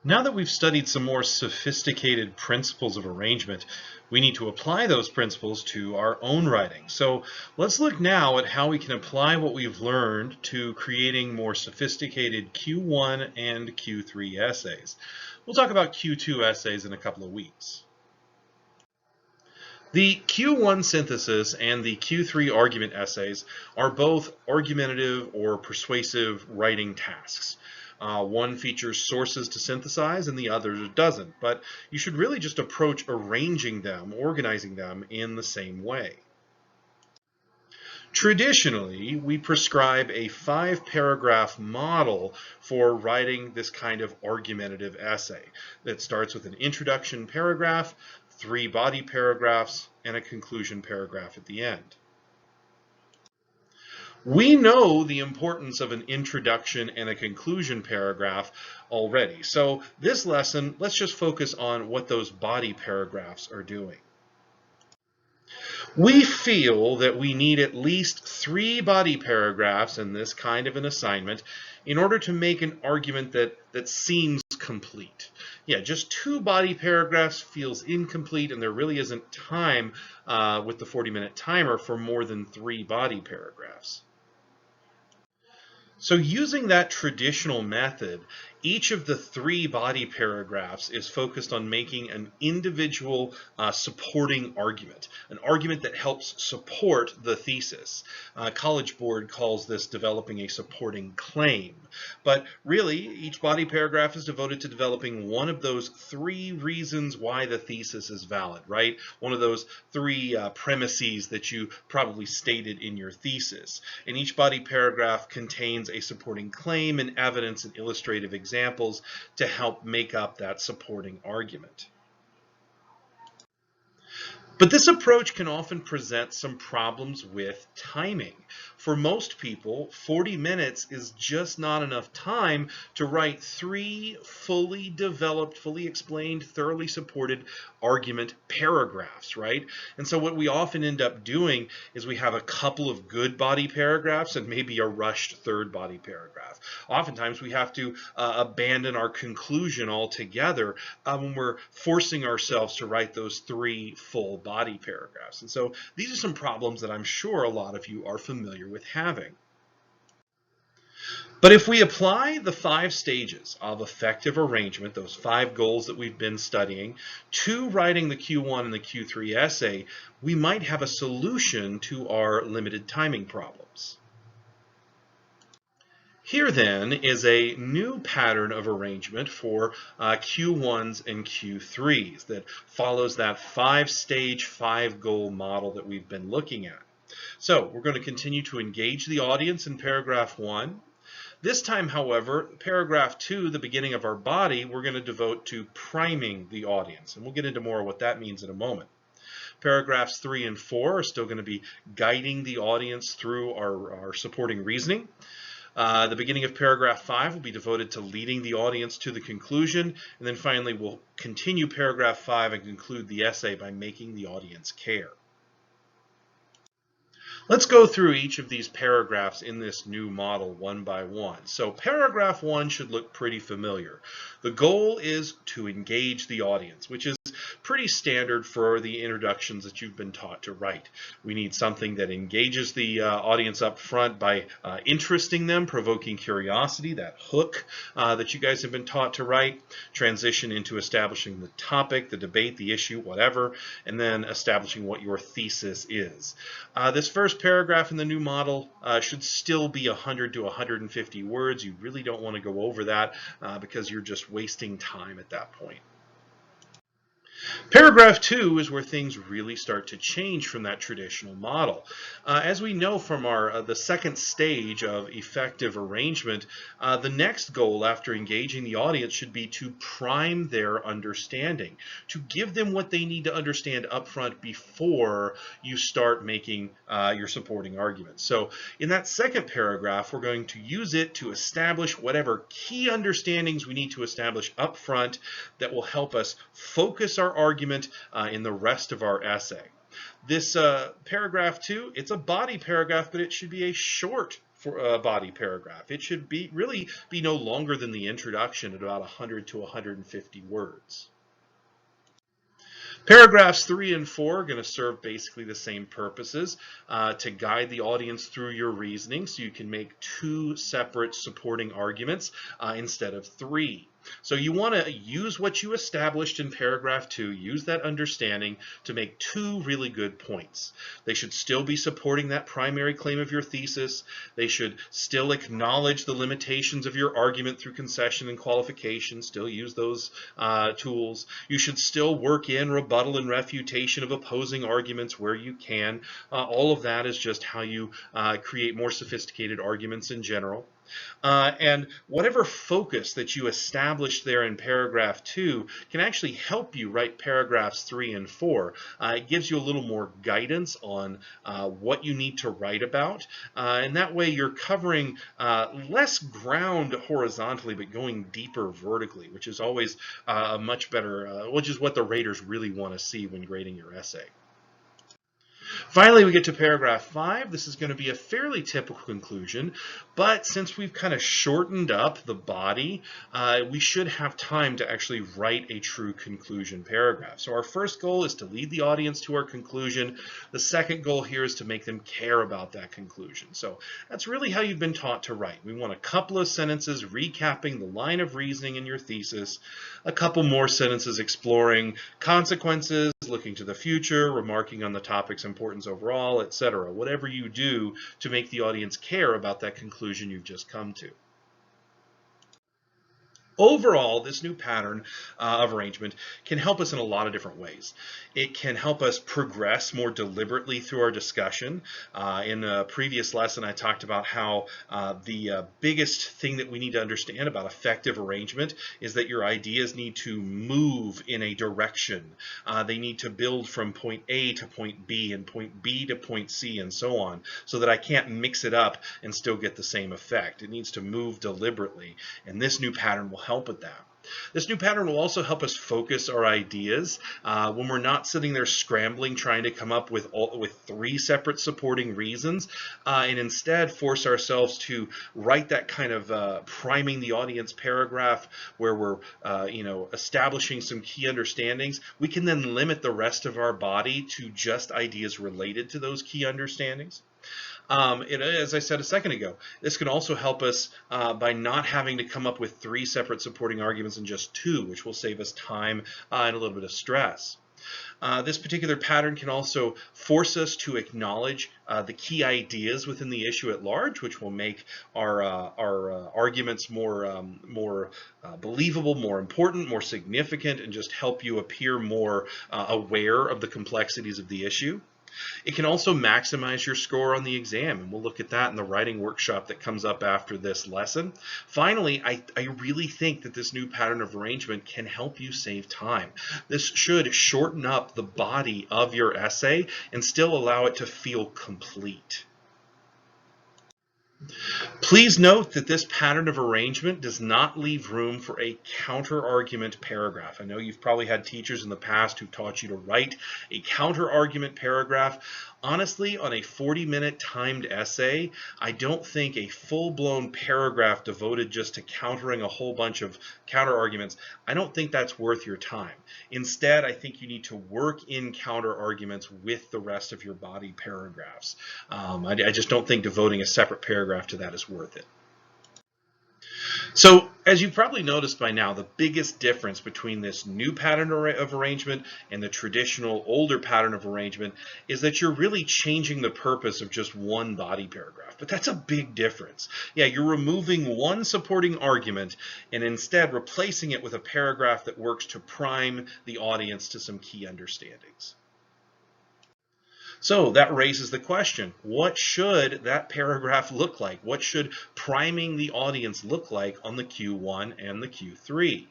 Now that we've studied some more sophisticated principles of arrangement, we need to apply those principles to our own writing. So let's look now at how we can apply what we've learned to creating more sophisticated Q1 and Q3 essays. We'll talk about Q2 essays in a couple of weeks. The Q1 synthesis and the Q3 argument essays are both argumentative or persuasive writing tasks. One features sources to synthesize and the other doesn't, but you should really just approach arranging them, organizing them in the same way. Traditionally, we prescribe a 5-paragraph model for writing this kind of argumentative essay that starts with an introduction paragraph, 3 body paragraphs, and a conclusion paragraph at the end. We know the importance of an introduction and a conclusion paragraph already. So this lesson, let's just focus on what those body paragraphs are doing. We feel that we need at least 3 body paragraphs in this kind of an assignment in order to make an argument that seems complete. Yeah, just 2 body paragraphs feels incomplete, and there really isn't time with the 40-minute timer for more than 3 body paragraphs. So using that traditional method, each of the 3 body paragraphs is focused on making an individual supporting argument, an argument that helps support the thesis. College Board calls this developing a supporting claim. But really, each body paragraph is devoted to developing one of those 3 reasons why the thesis is valid, right? One of those 3 premises that you probably stated in your thesis. And each body paragraph contains a supporting claim and evidence and illustrative examples to help make up that supporting argument. But this approach can often present some problems with timing. For most people, 40 minutes is just not enough time to write 3 fully developed, fully explained, thoroughly supported argument paragraphs, right? And so what we often end up doing is we have a couple of good body paragraphs and maybe a rushed 3rd body paragraph. Oftentimes we have to abandon our conclusion altogether when we're forcing ourselves to write those 3 full body paragraphs. And so these are some problems that I'm sure a lot of you are familiar with having. But if we apply the 5 stages of effective arrangement, those 5 goals that we've been studying, to writing the Q1 and the Q3 essay, we might have a solution to our limited timing problems. Here then is a new pattern of arrangement for Q1s and Q3s that follows that 5-stage, 5-goal model that we've been looking at. So we're going to continue to engage the audience in paragraph 1. This time, however, paragraph 2, the beginning of our body, we're going to devote to priming the audience. And we'll get into more of what that means in a moment. Paragraphs 3 and 4 are still going to be guiding the audience through our supporting reasoning. The beginning of paragraph 5 will be devoted to leading the audience to the conclusion, and then finally we'll continue paragraph 5 and conclude the essay by making the audience care. Let's go through each of these paragraphs in this new model one by one. So paragraph 1 should look pretty familiar. The goal is to engage the audience, which is pretty standard for the introductions that you've been taught to write. We need something that engages the audience up front by interesting them, provoking curiosity, that hook that you guys have been taught to write, transition into establishing the topic, the debate, the issue, whatever, and then establishing what your thesis is. This first paragraph in the new model should still be 100 to 150 words. You really don't want to go over that because you're just wasting time at that point. Paragraph 2 is where things really start to change from that traditional model. As we know from the second stage of effective arrangement, the next goal after engaging the audience should be to prime their understanding, to give them what they need to understand up front before you start making your supporting arguments. So in that second paragraph, we're going to use it to establish whatever key understandings we need to establish up front that will help us focus our argument in the rest of our essay. This paragraph 2, it's a body paragraph, but it should be a short for a body paragraph. It should really be no longer than the introduction at about 100 to 150 words. Paragraphs 3 and 4 are going to serve basically the same purposes to guide the audience through your reasoning, so you can make 2 separate supporting arguments instead of 3. So you want to use what you established in paragraph 2, use that understanding to make 2 really good points. They should still be supporting that primary claim of your thesis. They should still acknowledge the limitations of your argument through concession and qualification, still use those tools. You should still work in rebuttal and refutation of opposing arguments where you can. All of that is just how you create more sophisticated arguments in general. And whatever focus that you established there in paragraph 2 can actually help you write paragraphs 3 and 4. It gives you a little more guidance on what you need to write about, and that way you're covering less ground horizontally but going deeper vertically, which is always much better, which is what the raters really want to see when grading your essay. Finally, we get to paragraph 5. This is going to be a fairly typical conclusion, but since we've kind of shortened up the body, we should have time to actually write a true conclusion paragraph. So our first goal is to lead the audience to our conclusion. The second goal here is to make them care about that conclusion. So that's really how you've been taught to write. We want a couple of sentences recapping the line of reasoning in your thesis, a couple more sentences exploring consequences, looking to the future, remarking on the topic's importance overall, etc. Whatever you do to make the audience care about that conclusion you've just come to. Overall, this new pattern of arrangement can help us in a lot of different ways. It can help us progress more deliberately through our discussion. In a previous lesson, I talked about how the biggest thing that we need to understand about effective arrangement is that your ideas need to move in a direction. They need to build from point A to point B and point B to point C and so on, so that I can't mix it up and still get the same effect. It needs to move deliberately, and this new pattern will help with that. This new pattern will also help us focus our ideas when we're not sitting there scrambling trying to come up with 3 separate supporting reasons, and instead force ourselves to write that kind of priming the audience paragraph where we're establishing some key understandings. We can then limit the rest of our body to just ideas related to those key understandings. As I said a second ago, this can also help us by not having to come up with 3 separate supporting arguments and just 2, which will save us time and a little bit of stress. This particular pattern can also force us to acknowledge the key ideas within the issue at large, which will make our arguments more believable, more important, more significant, and just help you appear more aware of the complexities of the issue. It can also maximize your score on the exam, and we'll look at that in the writing workshop that comes up after this lesson. Finally, I really think that this new pattern of arrangement can help you save time. This should shorten up the body of your essay and still allow it to feel complete. Please note that this pattern of arrangement does not leave room for a counter-argument paragraph. I know you've probably had teachers in the past who taught you to write a counter-argument paragraph. Honestly, on a 40-minute timed essay, I don't think a full-blown paragraph devoted just to countering a whole bunch of counter-arguments, I don't think that's worth your time. Instead, I think you need to work in counter-arguments with the rest of your body paragraphs. I just don't think devoting a separate paragraph to that is worth it. So, as you've probably noticed by now, the biggest difference between this new pattern of arrangement and the traditional older pattern of arrangement is that you're really changing the purpose of just one body paragraph. But that's a big difference. Yeah, you're removing one supporting argument and instead replacing it with a paragraph that works to prime the audience to some key understandings. So that raises the question, what should that paragraph look like? What should priming the audience look like on the Q1 and the Q3?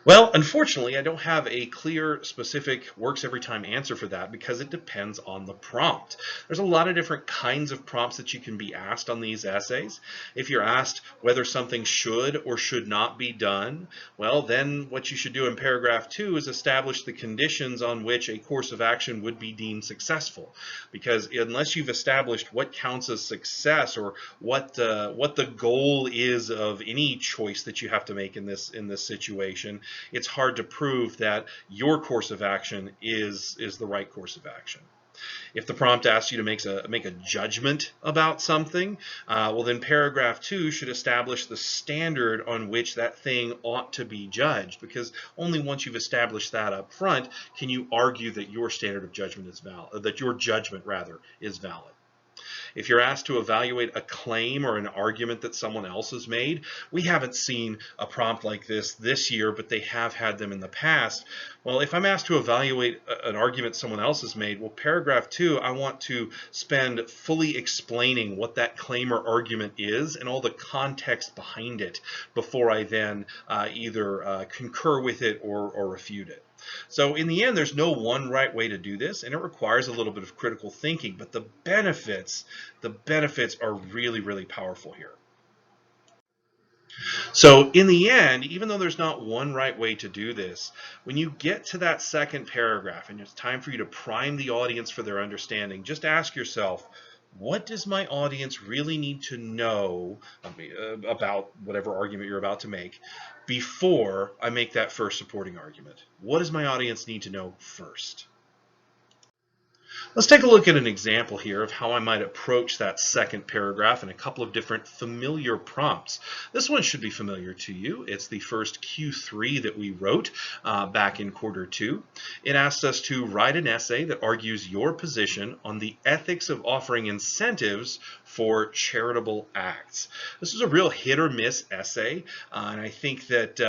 Well, unfortunately, I don't have a clear, specific, works every time answer for that because it depends on the prompt. There's a lot of different kinds of prompts that you can be asked on these essays. If you're asked whether something should or should not be done, well, then what you should do in paragraph 2 is establish the conditions on which a course of action would be deemed successful. Because unless you've established what counts as success or what the goal is of any choice that you have to make in this situation, it's hard to prove that your course of action is the right course of action. If the prompt asks you to make a judgment about something, well, then paragraph 2 should establish the standard on which that thing ought to be judged, because only once you've established that up front can you argue that your standard of judgment is valid, that your judgment rather is valid. If you're asked to evaluate a claim or an argument that someone else has made, we haven't seen a prompt like this year, but they have had them in the past. Well, if I'm asked to evaluate an argument someone else has made, well, paragraph 2, I want to spend fully explaining what that claim or argument is and all the context behind it before I then either concur with it or refute it. So in the end, there's no one right way to do this, and it requires a little bit of critical thinking, but the benefits are really, really powerful here. So in the end, even though there's not one right way to do this, when you get to that second paragraph and it's time for you to prime the audience for their understanding, just ask yourself, what does my audience really need to know about whatever argument you're about to make before I make that first supporting argument? What does my audience need to know first? Let's take a look at an example here of how I might approach that second paragraph in a couple of different familiar prompts. This one should be familiar to you. It's the first Q3 that we wrote back in quarter 2. It asks us to write an essay that argues your position on the ethics of offering incentives for charitable acts. This is a real hit or miss essay, and I think that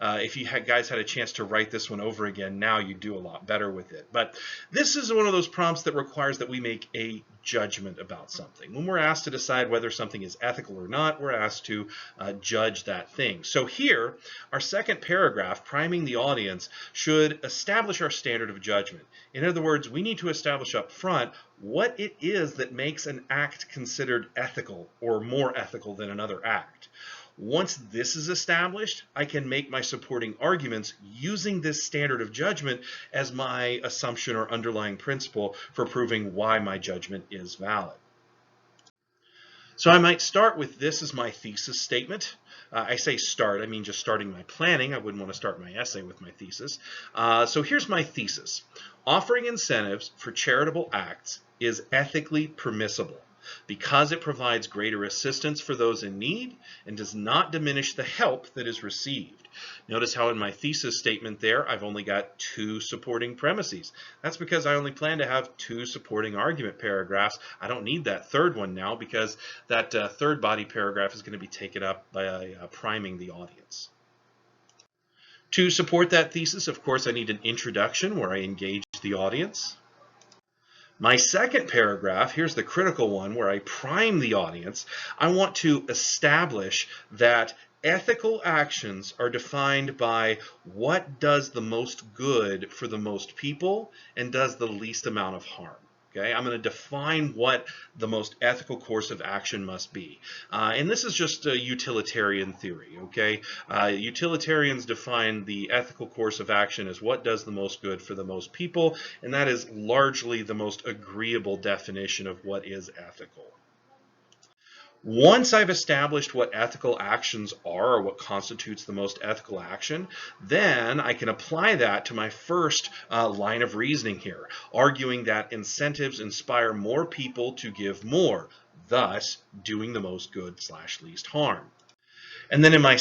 if you guys had a chance to write this one over again, now you do a lot better with it. But this is one of those prompts that requires that we make a judgment about something. When we're asked to decide whether something is ethical or not, we're asked to judge that thing. So here, our second paragraph, priming the audience, should establish our standard of judgment. In other words, we need to establish up front what it is that makes an act considered ethical or more ethical than another act. Once this is established, I can make my supporting arguments using this standard of judgment as my assumption or underlying principle for proving why my judgment is valid. So I might start with this as my thesis statement. I say start, I mean just starting my planning. I wouldn't want to start my essay with my thesis. So here's my thesis. Offering incentives for charitable acts is ethically permissible because it provides greater assistance for those in need and does not diminish the help that is received. Notice how in my thesis statement there, I've only got 2 supporting premises. That's because I only plan to have 2 supporting argument paragraphs. I don't need that third one now because that third body paragraph is going to be taken up by priming the audience. To support that thesis, of course, I need an introduction where I engage the audience. My second paragraph, here's the critical one where I prime the audience. I want to establish that ethical actions are defined by what does the most good for the most people and does the least amount of harm. Okay, I'm going to define what the most ethical course of action must be. And this is just a utilitarian theory, okay? Utilitarians define the ethical course of action as what does the most good for the most people, and that is largely the most agreeable definition of what is ethical. Once I've established what ethical actions are or what constitutes the most ethical action, then I can apply that to my first line of reasoning here, arguing that incentives inspire more people to give more, thus doing the most good / least harm. And then in my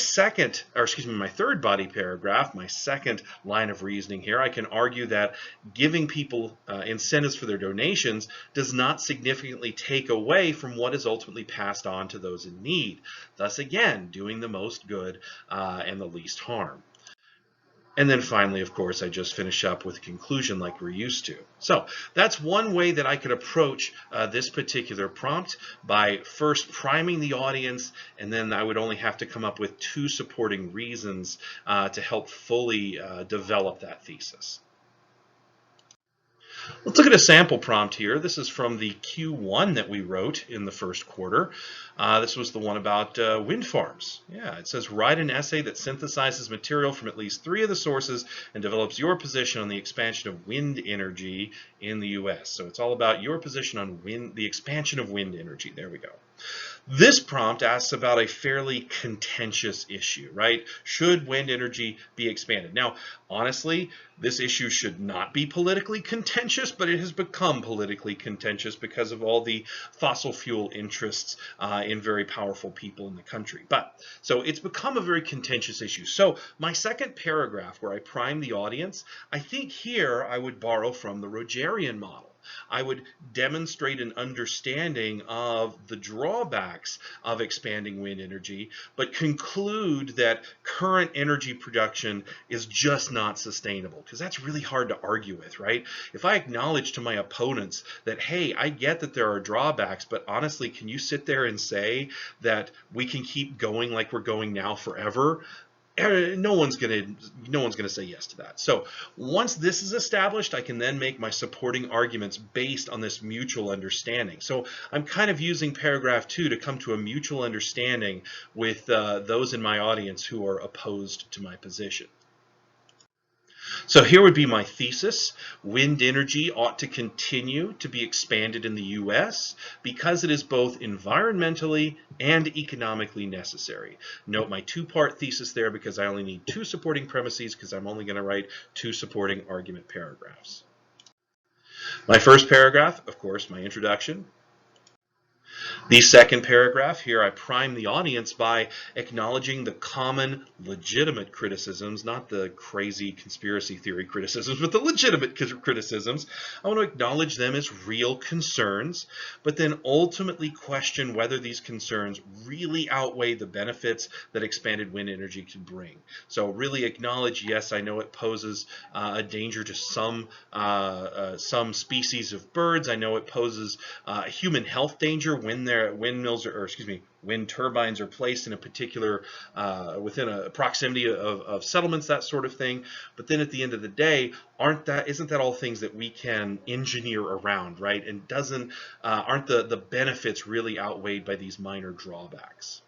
my third body paragraph, my second line of reasoning here, I can argue that giving people incentives for their donations does not significantly take away from what is ultimately passed on to those in need. Thus, again, doing the most good and the least harm. And then finally, of course, I just finish up with a conclusion like we're used to. So that's one way that I could approach this particular prompt, by first priming the audience, and then I would only have to come up with 2 supporting reasons to help fully develop that thesis. Let's look at a sample prompt here. This is from the Q1 that we wrote in the first quarter. This was the one about wind farms. Yeah, it says, write an essay that synthesizes material from at least 3 of the sources and develops your position on the expansion of wind energy in the U.S. So it's all about your position on the expansion of wind energy. There we go. This prompt asks about a fairly contentious issue, right? Should wind energy be expanded? Now, honestly, this issue should not be politically contentious, but it has become politically contentious because of all the fossil fuel interests in very powerful people in the country. So it's become a very contentious issue. So my second paragraph, where I prime the audience, I think here I would borrow from the Rogerian model. I would demonstrate an understanding of the drawbacks of expanding wind energy, but conclude that current energy production is just not sustainable, because that's really hard to argue with, right? If I acknowledge to my opponents that, hey, I get that there are drawbacks, but honestly, can you sit there and say that we can keep going like we're going now forever? No one's gonna say yes to that. So once this is established, I can then make my supporting arguments based on this mutual understanding. So I'm kind of using paragraph 2 to come to a mutual understanding with those in my audience who are opposed to my position. So here would be my thesis. Wind energy ought to continue to be expanded in the U.S. because it is both environmentally and economically necessary. Note my 2-part thesis there, because I only need 2 supporting premises, because I'm only going to write 2 supporting argument paragraphs. My first paragraph, of course, my introduction. The second paragraph, here I prime the audience by acknowledging the common legitimate criticisms, not the crazy conspiracy theory criticisms, but the legitimate criticisms. I want to acknowledge them as real concerns, but then ultimately question whether these concerns really outweigh the benefits that expanded wind energy can bring. So really acknowledge, yes, I know it poses a danger to some species of birds. I know it poses human health danger when wind turbines are placed in a particular, within a proximity of settlements, that sort of thing. But then at the end of the day, isn't that all things that we can engineer around, right? And aren't the benefits really outweighed by these minor drawbacks?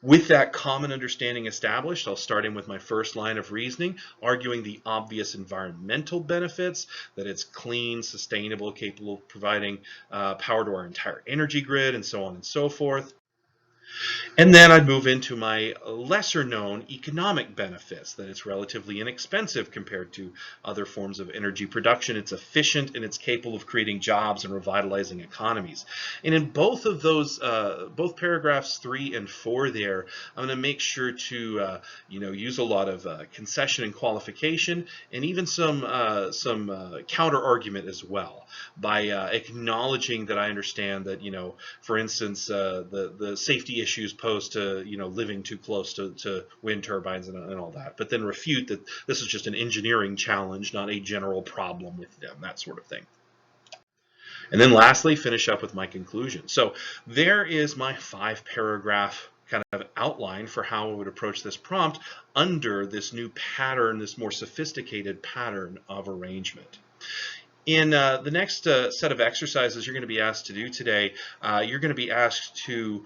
With that common understanding established, I'll start in with my first line of reasoning, arguing the obvious environmental benefits, that it's clean, sustainable, capable of providing power to our entire energy grid, and so on and so forth. And then I'd move into my lesser known economic benefits, that it's relatively inexpensive compared to other forms of energy production. It's efficient and it's capable of creating jobs and revitalizing economies. And in both of those, both paragraphs 3 and 4 there, I'm going to make sure to use a lot of concession and qualification, and even some counter argument as well, by acknowledging that I understand that, for instance, the safety issues posed to living too close to wind turbines and all that, but then refute that this is just an engineering challenge, not a general problem with them, that sort of thing. And then lastly, finish up with my conclusion. So there is my 5-paragraph kind of outline for how I would approach this prompt under this new pattern, this more sophisticated pattern of arrangement. In the next set of exercises you're going to be asked to do today, you're going to be asked to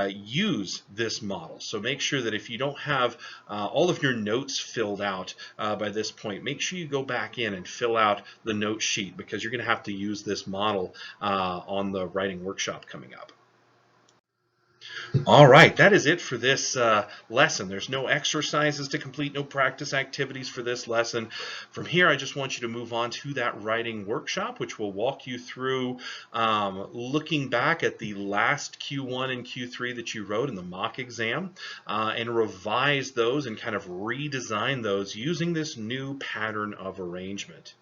use this model. So make sure that if you don't have all of your notes filled out by this point, make sure you go back in and fill out the note sheet, because you're going to have to use this model on the writing workshop coming up. All right, that is it for this lesson. There's no exercises to complete, no practice activities for this lesson. From here, I just want you to move on to that writing workshop, which will walk you through looking back at the last Q1 and Q3 that you wrote in the mock exam, and revise those and kind of redesign those using this new pattern of arrangement.